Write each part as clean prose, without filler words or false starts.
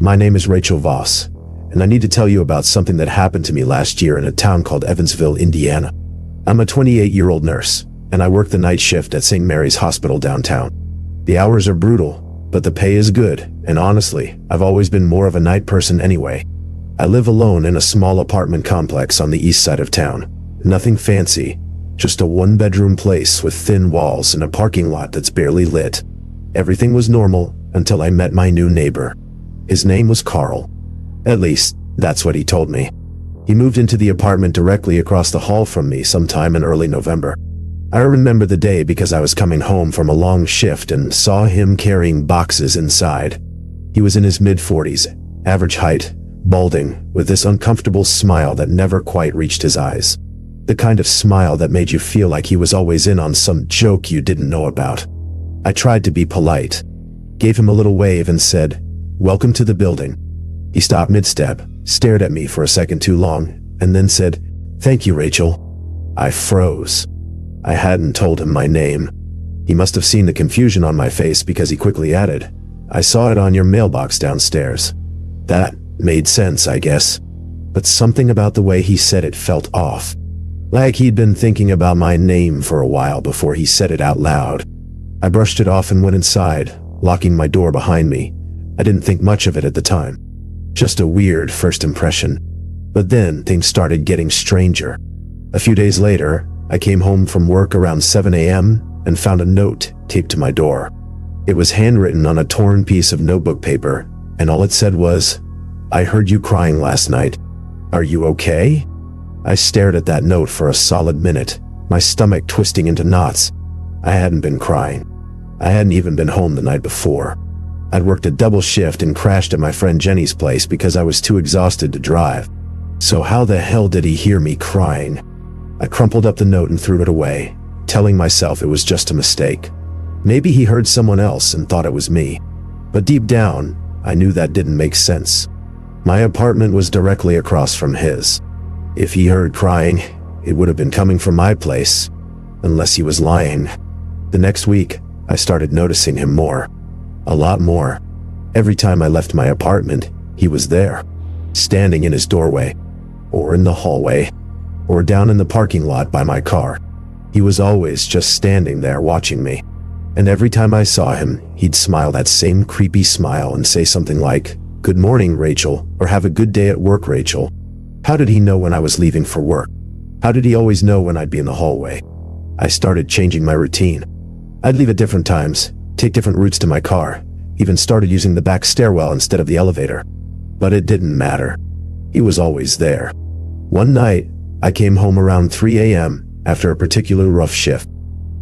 My name is Rachel Voss, and I need to tell you about something that happened to me last year in a town called Evansville, Indiana. I'm a 28-year-old nurse, and I work the night shift at St. Mary's Hospital downtown. The hours are brutal, but the pay is good, and honestly, I've always been more of a night person anyway. I live alone in a small apartment complex on the east side of town. Nothing fancy, just a one-bedroom place with thin walls and a parking lot that's barely lit. Everything was normal until I met my new neighbor. His name was Carl. At least, that's what he told me. He moved into the apartment directly across the hall from me sometime in early November. I remember the day because I was coming home from a long shift and saw him carrying boxes inside. He was in his mid-40s, average height, balding, with this uncomfortable smile that never quite reached his eyes. The kind of smile that made you feel like he was always in on some joke you didn't know about. I tried to be polite, gave him a little wave and said, "Welcome to the building." He stopped mid-step, stared at me for a second too long, and then said, "Thank you, Rachel." I froze. I hadn't told him my name. He must have seen the confusion on my face because he quickly added, "I saw it on your mailbox downstairs." That made sense, I guess. But something about the way he said it felt off. Like he'd been thinking about my name for a while before he said it out loud. I brushed it off and went inside, locking my door behind me. I didn't think much of it at the time. Just a weird first impression. But then things started getting stranger. A few days later, I came home from work around 7 a.m. and found a note taped to my door. It was handwritten on a torn piece of notebook paper, and all it said was, "I heard you crying last night. Are you okay?" I stared at that note for a solid minute, my stomach twisting into knots. I hadn't been crying. I hadn't even been home the night before. I'd worked a double shift and crashed at my friend Jenny's place because I was too exhausted to drive. So how the hell did he hear me crying? I crumpled up the note and threw it away, telling myself it was just a mistake. Maybe he heard someone else and thought it was me. But deep down, I knew that didn't make sense. My apartment was directly across from his. If he heard crying, it would have been coming from my place, unless he was lying. The next week, I started noticing him more. A lot more. Every time I left my apartment, he was there, standing in his doorway, or in the hallway, or down in the parking lot by my car. He was always just standing there watching me. And every time I saw him, he'd smile that same creepy smile and say something like, "Good morning, Rachel," or "Have a good day at work, Rachel." How did he know when I was leaving for work? How did he always know when I'd be in the hallway? I started changing my routine. I'd leave at different times, take different routes to my car, even started using the back stairwell instead of the elevator. But it didn't matter. He was always there. One night, I came home around 3 a.m. after a particularly rough shift.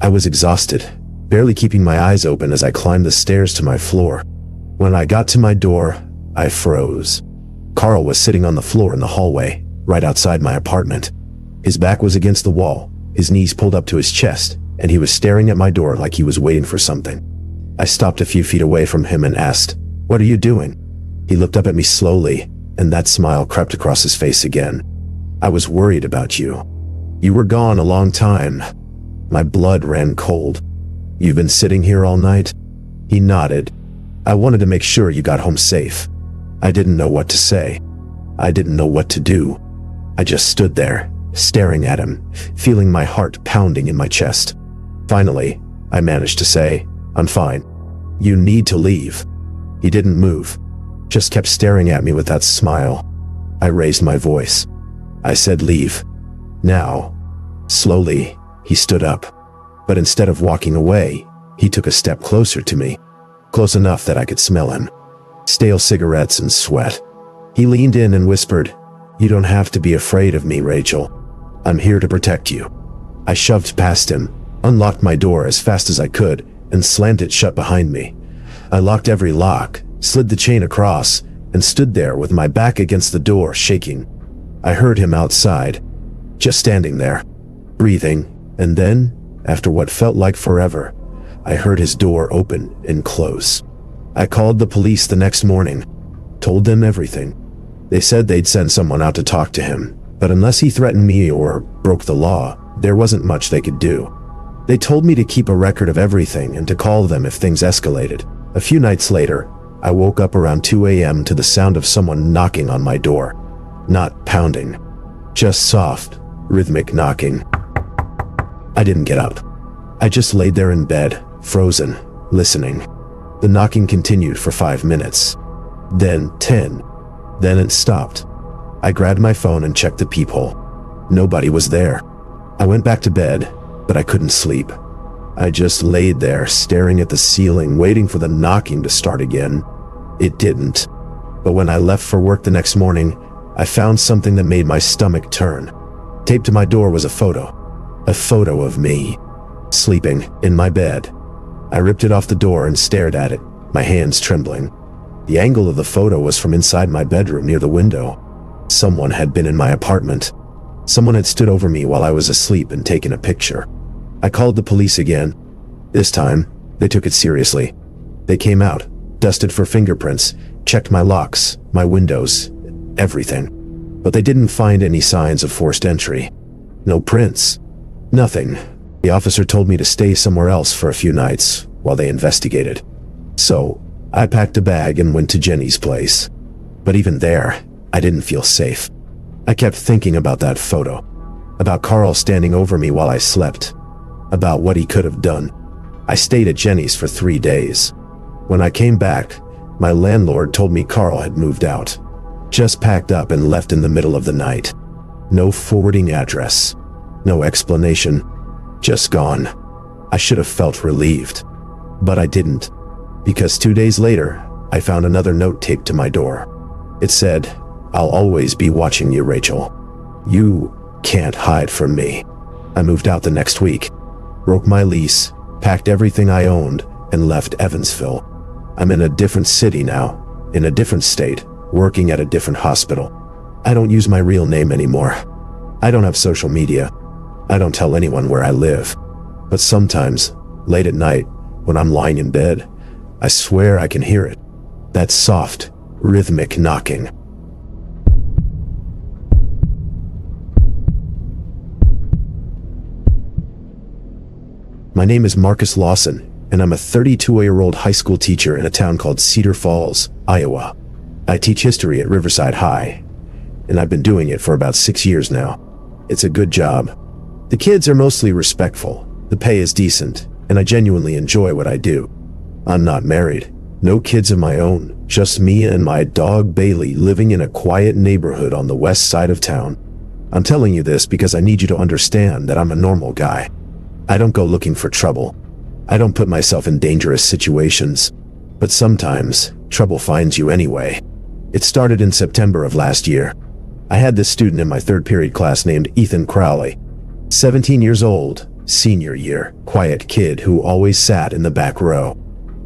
I was exhausted, barely keeping my eyes open as I climbed the stairs to my floor. When I got to my door, I froze. Carl was sitting on the floor in the hallway, right outside my apartment. His back was against the wall, his knees pulled up to his chest, and he was staring at my door like he was waiting for something. I stopped a few feet away from him and asked, "What are you doing?" He looked up at me slowly, and that smile crept across his face again. "I was worried about you. You were gone a long time." My blood ran cold. "You've been sitting here all night?" He nodded. "I wanted to make sure you got home safe." I didn't know what to say. I didn't know what to do. I just stood there, staring at him, feeling my heart pounding in my chest. Finally, I managed to say, "I'm fine. You need to leave." He didn't move, just kept staring at me with that smile. I raised my voice. I said, "Leave. Now." Slowly, he stood up. But instead of walking away, he took a step closer to me. Close enough that I could smell him. Stale cigarettes and sweat. He leaned in and whispered, "You don't have to be afraid of me, Rachel. I'm here to protect you." I shoved past him, unlocked my door as fast as I could, and slammed it shut behind me. I locked every lock, slid the chain across, and stood there with my back against the door, shaking. I heard him outside, just standing there, breathing, and then, after what felt like forever, I heard his door open and close. I called the police the next morning, told them everything. They said they'd send someone out to talk to him, but unless he threatened me or broke the law, there wasn't much they could do. They told me to keep a record of everything and to call them if things escalated. A few nights later, I woke up around 2 a.m. to the sound of someone knocking on my door. Not pounding, just soft, rhythmic knocking. I didn't get up. I just laid there in bed, frozen, listening. The knocking continued for 5 minutes. Then 10. Then it stopped. I grabbed my phone and checked the peephole. Nobody was there. I went back to bed, but I couldn't sleep. I just laid there, staring at the ceiling, waiting for the knocking to start again. It didn't. But when I left for work the next morning, I found something that made my stomach turn. Taped to my door was a photo. A photo of me, sleeping in my bed. I ripped it off the door and stared at it, my hands trembling. The angle of the photo was from inside my bedroom near the window. Someone had been in my apartment. Someone had stood over me while I was asleep and taken a picture. I called the police again. This time, they took it seriously. They came out, dusted for fingerprints, checked my locks, my windows, everything. But they didn't find any signs of forced entry. No prints. Nothing. The officer told me to stay somewhere else for a few nights while they investigated. So, I packed a bag and went to Jenny's place. But even there, I didn't feel safe. I kept thinking about that photo, about Carl standing over me while I slept, about what he could have done. I stayed at Jenny's for 3 days. When I came back, my landlord told me Carl had moved out, just packed up and left in the middle of the night. No forwarding address, no explanation, just gone. I should have felt relieved, but I didn't, because 2 days later, I found another note taped to my door. It said, "I'll always be watching you, Rachel. You can't hide from me." I moved out the next week, broke my lease, packed everything I owned, and left Evansville. I'm in a different city now, in a different state, working at a different hospital. I don't use my real name anymore. I don't have social media. I don't tell anyone where I live. But sometimes, late at night, when I'm lying in bed, I swear I can hear it. That soft, rhythmic knocking. My name is Marcus Lawson, and I'm a 32-year-old high school teacher in a town called Cedar Falls, Iowa. I teach history at Riverside High, and I've been doing it for about 6 years now. It's a good job. The kids are mostly respectful, the pay is decent, and I genuinely enjoy what I do. I'm not married, no kids of my own, just me and my dog Bailey living in a quiet neighborhood on the west side of town. I'm telling you this because I need you to understand that I'm a normal guy. I don't go looking for trouble. I don't put myself in dangerous situations. But sometimes, trouble finds you anyway. It started in September of last year. I had this student in my third period class named Ethan Crowley. 17 years old, senior year, quiet kid who always sat in the back row.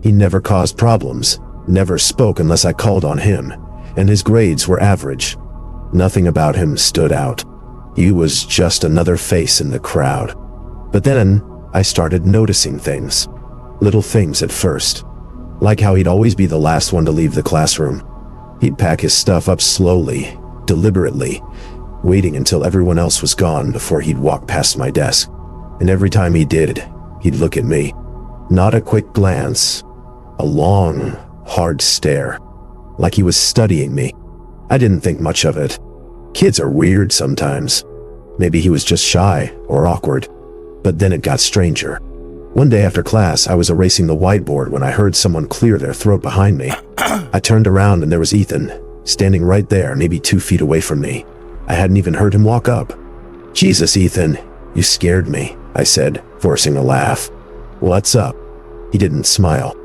He never caused problems, never spoke unless I called on him, and his grades were average. Nothing about him stood out. He was just another face in the crowd. But then, I started noticing things. Little things at first. Like how he'd always be the last one to leave the classroom. He'd pack his stuff up slowly, deliberately, waiting until everyone else was gone before he'd walk past my desk. And every time he did, he'd look at me. Not a quick glance. A long, hard stare. Like he was studying me. I didn't think much of it. Kids are weird sometimes. Maybe he was just shy or awkward. But then it got stranger. One day after class, I was erasing the whiteboard when I heard someone clear their throat behind me. I turned around and there was Ethan, standing right there, maybe 2 feet away from me. I hadn't even heard him walk up. "Jesus, Ethan, you scared me," I said, forcing a laugh. "What's up?" He didn't smile,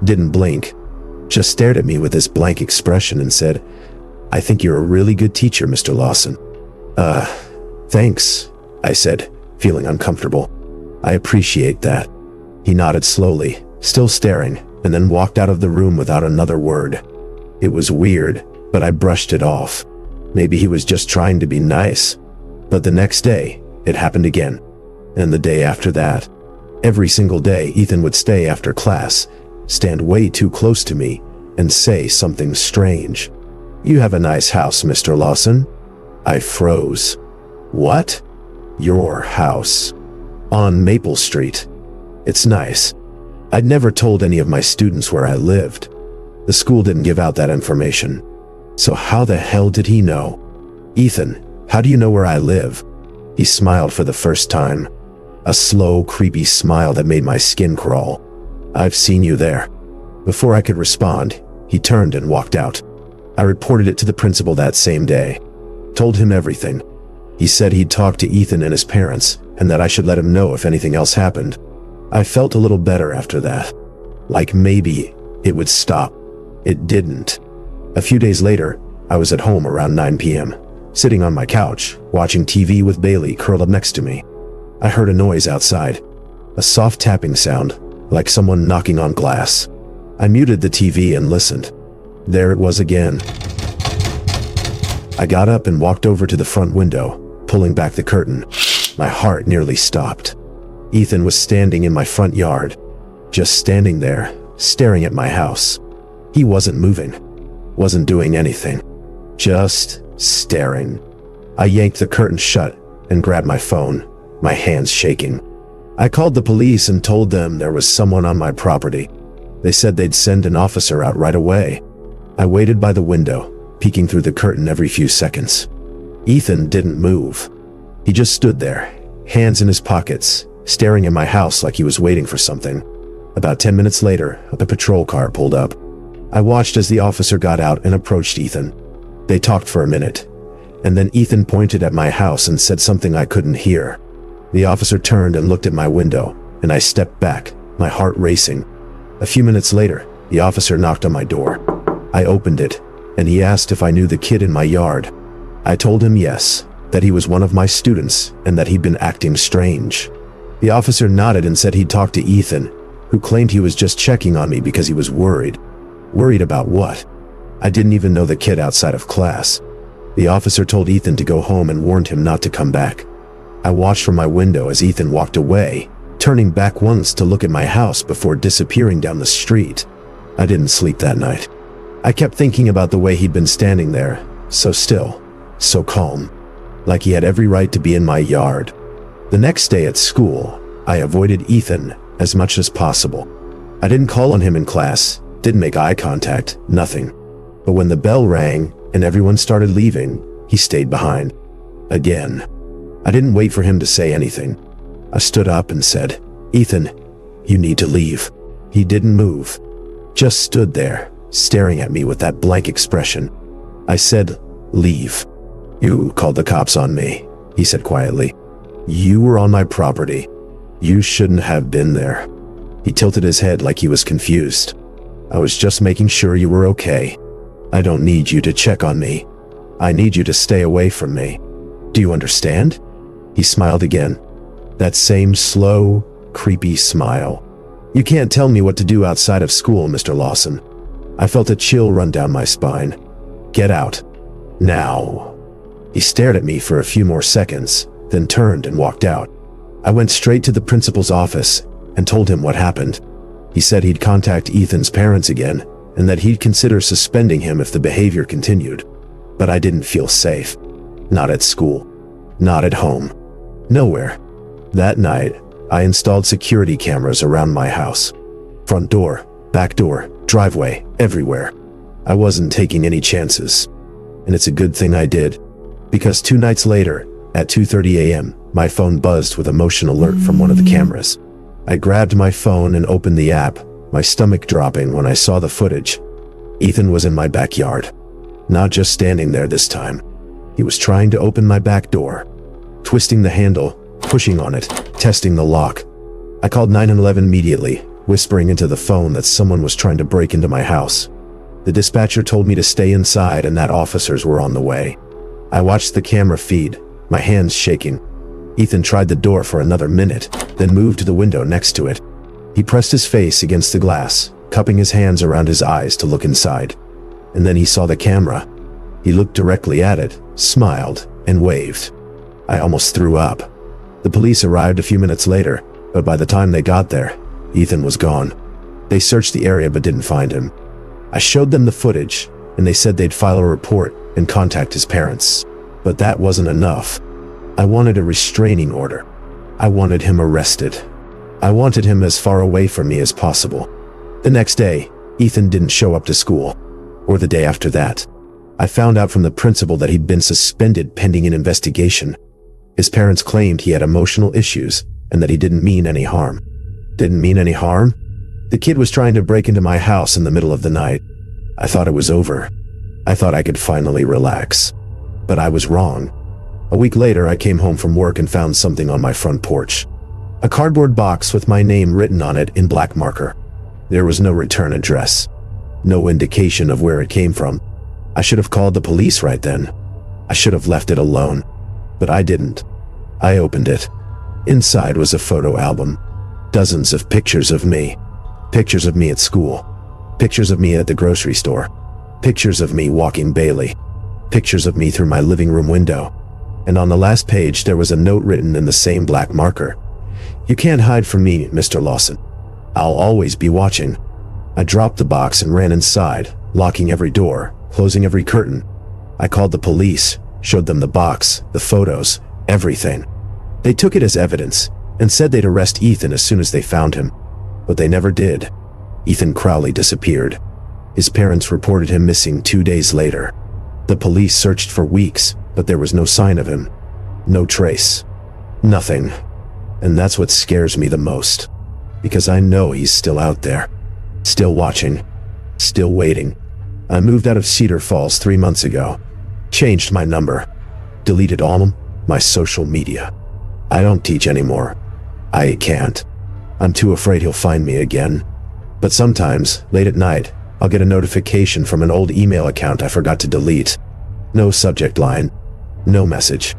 didn't blink, just stared at me with this blank expression and said, "I think you're a really good teacher, Mr. Lawson." Thanks," I said, feeling uncomfortable. "I appreciate that." He nodded slowly, still staring, and then walked out of the room without another word. It was weird, but I brushed it off. Maybe he was just trying to be nice. But the next day, it happened again. And the day after that. Every single day, Ethan would stay after class, stand way too close to me, and say something strange. "You have a nice house, Mr. Lawson." I froze. "What?" "Your house. On Maple Street. It's nice." I'd never told any of my students where I lived. The school didn't give out that information. So how the hell did he know? Ethan, how do you know where I live? He smiled for the first time. A slow, creepy smile that made my skin crawl. I've seen you there. Before I could respond, he turned and walked out. I reported it to the principal that same day. Told him everything. He said he'd talked to Ethan and his parents, and that I should let him know if anything else happened. I felt a little better after that. Like maybe it would stop. It didn't. A few days later, I was at home around 9 p.m., sitting on my couch, watching TV with Bailey curled up next to me. I heard a noise outside. A soft tapping sound, like someone knocking on glass. I muted the TV and listened. There it was again. I got up and walked over to the front window, pulling back the curtain. My heart nearly stopped. Ethan was standing in my front yard, just standing there, staring at my house. He wasn't moving, wasn't doing anything, just staring. I yanked the curtain shut and grabbed my phone, my hands shaking. I called the police and told them there was someone on my property. They said they'd send an officer out right away. I waited by the window, peeking through the curtain every few seconds. Ethan didn't move. He just stood there, hands in his pockets, staring at my house like he was waiting for something. About 10 minutes later, a patrol car pulled up. I watched as the officer got out and approached Ethan. They talked for a minute, and then Ethan pointed at my house and said something I couldn't hear. The officer turned and looked at my window, and I stepped back, my heart racing. A few minutes later, the officer knocked on my door. I opened it, and he asked if I knew the kid in my yard. I told him yes, that he was one of my students, and that he'd been acting strange. The officer nodded and said he'd talked to Ethan, who claimed he was just checking on me because he was worried. Worried about what? I didn't even know the kid outside of class. The officer told Ethan to go home and warned him not to come back. I watched from my window as Ethan walked away, turning back once to look at my house before disappearing down the street. I didn't sleep that night. I kept thinking about the way he'd been standing there, so still, so calm, like he had every right to be in my yard. The next day at school, I avoided Ethan as much as possible. I didn't call on him in class, didn't make eye contact, nothing. But when the bell rang and everyone started leaving, he stayed behind. Again. I didn't wait for him to say anything. I stood up and said, "Ethan, you need to leave." He didn't move, just stood there, staring at me with that blank expression. I said, "Leave." "You called the cops on me," he said quietly. "You were on my property. You shouldn't have been there." He tilted his head like he was confused. "I was just making sure you were okay. I don't need you to check on me. I need you to stay away from me. Do you understand?" He smiled again. That same slow, creepy smile. "You can't tell me what to do outside of school, Mr. Lawson." I felt a chill run down my spine. "Get out. Now." He stared at me for a few more seconds, then turned and walked out. I went straight to the principal's office and told him what happened. He said he'd contact Ethan's parents again, and that he'd consider suspending him if the behavior continued. But I didn't feel safe. Not at school. Not at home. Nowhere. That night, I installed security cameras around my house. Front door, back door, driveway, everywhere. I wasn't taking any chances. And it's a good thing I did. Because 2 nights later, at 2:30 a.m., my phone buzzed with a motion alert from one of the cameras. I grabbed my phone and opened the app, my stomach dropping when I saw the footage. Ethan was in my backyard. Not just standing there this time. He was trying to open my back door. Twisting the handle, pushing on it, testing the lock. I called 911 immediately, whispering into the phone that someone was trying to break into my house. The dispatcher told me to stay inside and that officers were on the way. I watched the camera feed, my hands shaking. Ethan tried the door for another minute, then moved to the window next to it. He pressed his face against the glass, cupping his hands around his eyes to look inside. And then he saw the camera. He looked directly at it, smiled, and waved. I almost threw up. The police arrived a few minutes later, but by the time they got there, Ethan was gone. They searched the area but didn't find him. I showed them the footage, and they said they'd file a report and contact his parents. But that wasn't enough. I wanted a restraining order. I wanted him arrested. I wanted him as far away from me as possible. The next day, Ethan didn't show up to school, or the day after that. I found out from the principal that he'd been suspended pending an investigation. His parents claimed he had emotional issues and that he didn't mean any harm. Didn't mean any harm? The kid was trying to break into my house in the middle of the night. I thought it was over. I thought I could finally relax. But I was wrong. A week later, I came home from work and found something on my front porch. A cardboard box with my name written on it in black marker. There was no return address. No indication of where it came from. I should have called the police right then. I should have left it alone. But I didn't. I opened it. Inside was a photo album. Dozens of pictures of me. Pictures of me at school. Pictures of me at the grocery store. Pictures of me walking Bailey. Pictures of me through my living room window. And on the last page there was a note written in the same black marker. "You can't hide from me, Mr. Lawson. I'll always be watching." I dropped the box and ran inside, locking every door, closing every curtain. I called the police, showed them the box, the photos, everything. They took it as evidence and said they'd arrest Ethan as soon as they found him. But they never did. Ethan Crowley disappeared. His parents reported him missing 2 days later. The police searched for weeks, but there was no sign of him. No trace. Nothing. And that's what scares me the most. Because I know he's still out there. Still watching. Still waiting. I moved out of Cedar Falls 3 months ago. Changed my number. Deleted all my social media. I don't teach anymore. I can't. I'm too afraid he'll find me again. But sometimes, late at night, I'll get a notification from an old email account I forgot to delete. No subject line. No message.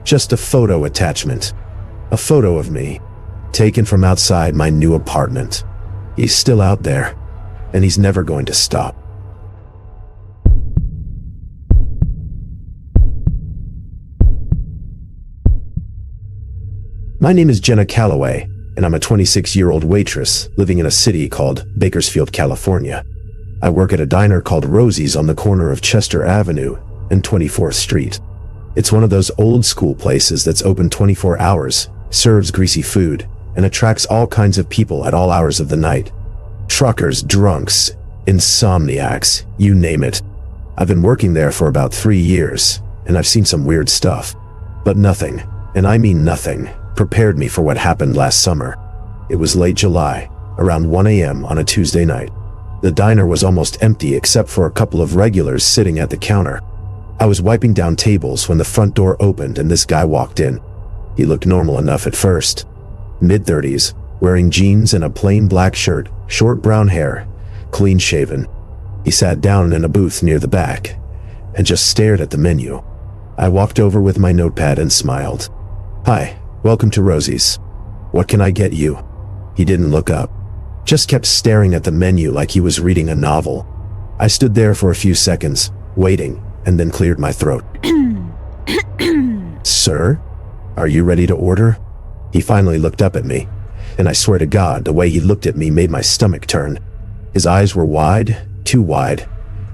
Just a photo attachment. A photo of me, taken from outside my new apartment. He's still out there, and he's never going to stop. My name is Jenna Calloway, and I'm a 26-year-old waitress living in a city called Bakersfield, California. I work at a diner called Rosie's on the corner of Chester Avenue and 24th Street. It's one of those old-school places that's open 24 hours, serves greasy food, and attracts all kinds of people at all hours of the night. Truckers, drunks, insomniacs, you name it. I've been working there for about 3 years, and I've seen some weird stuff. But nothing, and I mean nothing, prepared me for what happened last summer. It was late July, around 1 a.m. on a Tuesday night. The diner was almost empty except for a couple of regulars sitting at the counter. I was wiping down tables when the front door opened and this guy walked in. He looked normal enough at first. Mid-30s, wearing jeans and a plain black shirt, short brown hair, clean shaven. He sat down in a booth near the back and just stared at the menu. I walked over with my notepad and smiled. "Hi, welcome to Rosie's. What can I get you?" He didn't look up, just kept staring at the menu like he was reading a novel. I stood there for a few seconds, waiting, and then cleared my throat. "Sir, are you ready to order?" He finally looked up at me, and I swear to God, the way he looked at me made my stomach turn. His eyes were wide, too wide,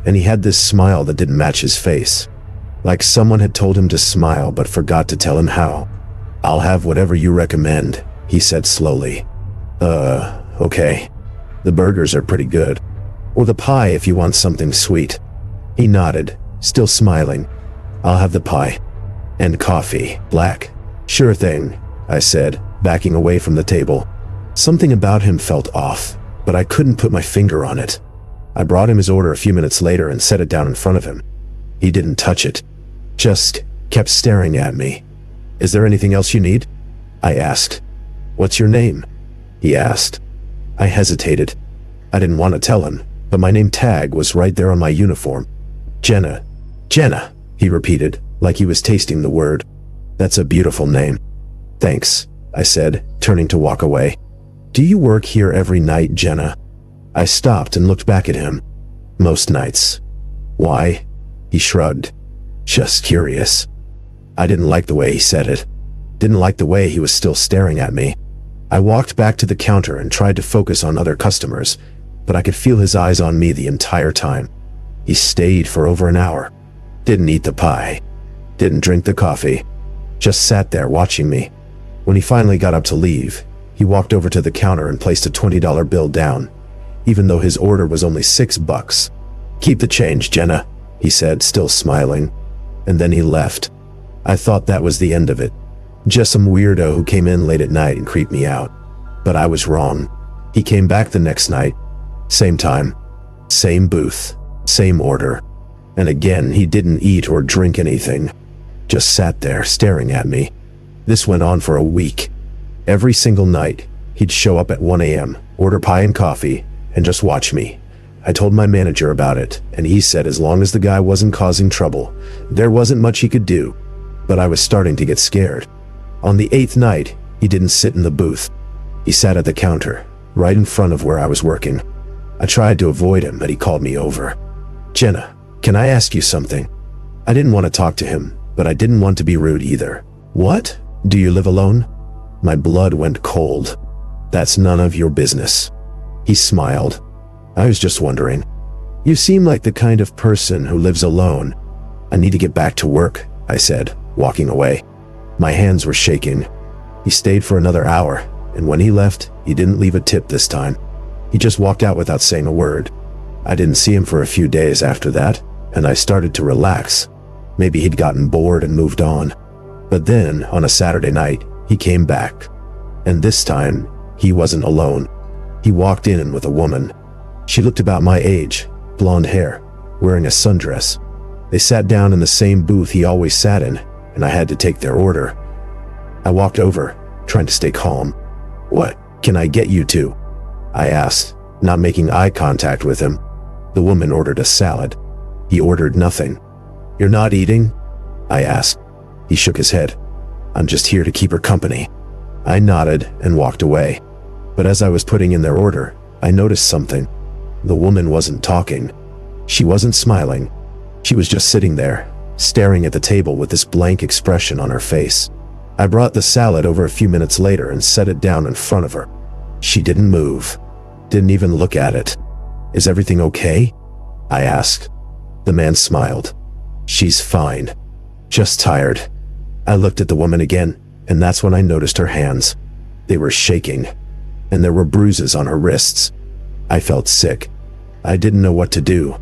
and he had this smile that didn't match his face. Like someone had told him to smile but forgot to tell him how. "I'll have whatever you recommend," he said slowly. Okay. The burgers are pretty good. Or the pie if you want something sweet." He nodded, still smiling. "I'll have the pie. And coffee, black." "Sure thing," I said, backing away from the table. Something about him felt off, but I couldn't put my finger on it. I brought him his order a few minutes later and set it down in front of him. He didn't touch it, just kept staring at me. "Is there anything else you need?" I asked. "What's your name?" he asked. I hesitated. I didn't want to tell him, but my name tag was right there on my uniform. "Jenna. Jenna," he repeated, like he was tasting the word. "That's a beautiful name." "Thanks," I said, turning to walk away. "Do you work here every night, Jenna?" I stopped and looked back at him. "Most nights." "Why?" He shrugged. "Just curious." I didn't like the way he said it. Didn't like the way he was still staring at me. I walked back to the counter and tried to focus on other customers, but I could feel his eyes on me the entire time. He stayed for over an hour. Didn't eat the pie. Didn't drink the coffee. Just sat there watching me. When he finally got up to leave, he walked over to the counter and placed a $20 bill down. even though his order was only $6. "Keep the change, Jenna," he said, still smiling. And then he left. I thought that was the end of it. Just some weirdo who came in late at night and creeped me out. But I was wrong. He came back the next night. Same time, same booth, same order. And again, he didn't eat or drink anything. Just sat there staring at me. This went on for a week. Every single night, he'd show up at 1 a.m., order pie and coffee, and just watch me. I told my manager about it, and he said as long as the guy wasn't causing trouble, there wasn't much he could do. But I was starting to get scared. On the 8th night, he didn't sit in the booth. He sat at the counter, right in front of where I was working. I tried to avoid him, but he called me over. "Jenna, can I ask you something?" I didn't want to talk to him, but I didn't want to be rude either. "What? Do you live alone?" My blood went cold. "That's none of your business." He smiled. "I was just wondering. You seem like the kind of person who lives alone." "I need to get back to work," I said, walking away. My hands were shaking. He stayed for another hour, and when he left, he didn't leave a tip this time. He just walked out without saying a word. I didn't see him for a few days after that, and I started to relax. Maybe he'd gotten bored and moved on. But then, on a Saturday night, he came back. And this time, he wasn't alone. He walked in with a woman. She looked about my age, blonde hair, wearing a sundress. They sat down in the same booth he always sat in, and I had to take their order. I walked over, trying to stay calm. "What can I get you to?" I asked, not making eye contact with him. The woman ordered a salad. He ordered nothing. "You're not eating?" I asked. He shook his head. "I'm just here to keep her company." I nodded and walked away. But as I was putting in their order, I noticed something. The woman wasn't talking. She wasn't smiling. She was just sitting there, staring at the table with this blank expression on her face. I brought the salad over a few minutes later and set it down in front of her. She didn't move, didn't even look at it. "Is everything okay?" I asked. The man smiled. "She's fine. Just tired." I looked at the woman again, and that's when I noticed her hands. They were shaking, and there were bruises on her wrists. I felt sick. I didn't know what to do.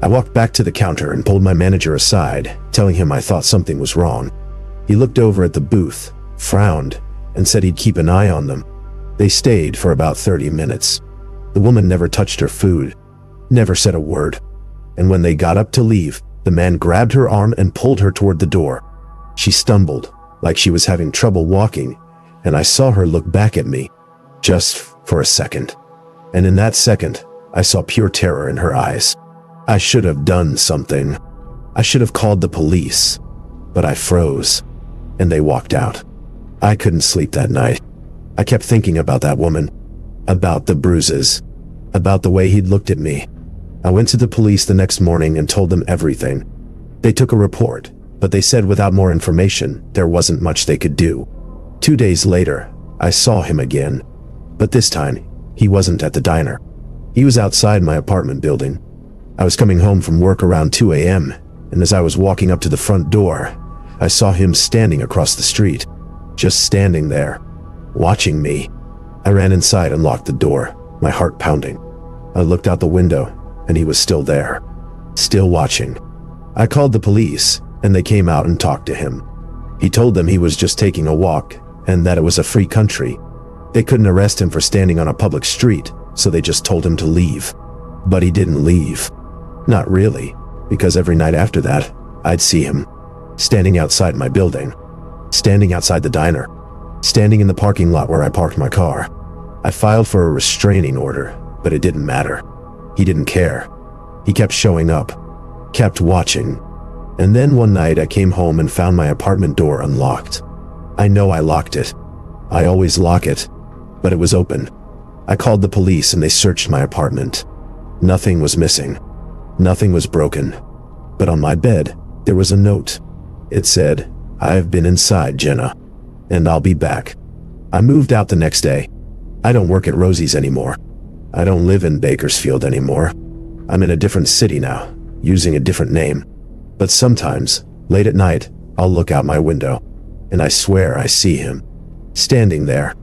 I walked back to the counter and pulled my manager aside, telling him I thought something was wrong. He looked over at the booth, frowned, and said he'd keep an eye on them. They stayed for about 30 minutes. The woman never touched her food, never said a word. And when they got up to leave, the man grabbed her arm and pulled her toward the door. She stumbled, like she was having trouble walking, and I saw her look back at me, just for a second. And in that second, I saw pure terror in her eyes. I should have done something. I should have called the police, but I froze, and they walked out. I couldn't sleep that night. I kept thinking about that woman, about the bruises, about the way he'd looked at me. I went to the police the next morning and told them everything. They took a report, but they said without more information, there wasn't much they could do. 2 days later, I saw him again, but this time, he wasn't at the diner. He was outside my apartment building. I was coming home from work around 2 a.m., and as I was walking up to the front door, I saw him standing across the street, just standing there, watching me. I ran inside and locked the door, my heart pounding. I looked out the window, and he was still there, still watching. I called the police, and they came out and talked to him. He told them he was just taking a walk, and that it was a free country. They couldn't arrest him for standing on a public street, so they just told him to leave. But he didn't leave. Not really, because every night after that, I'd see him, standing outside my building, standing outside the diner, standing in the parking lot where I parked my car. I filed for a restraining order, but it didn't matter. He didn't care. He kept showing up, kept watching. And then one night I came home and found my apartment door unlocked. I know I locked it. I always lock it, but it was open. I called the police and they searched my apartment. Nothing was missing. Nothing was broken. But on my bed, there was a note. It said, "I've been inside, Jenna, and I'll be back." I moved out the next day. I don't work at Rosie's anymore. I don't live in Bakersfield anymore. I'm in a different city now, using a different name. But sometimes, late at night, I'll look out my window, and I swear I see him, standing there,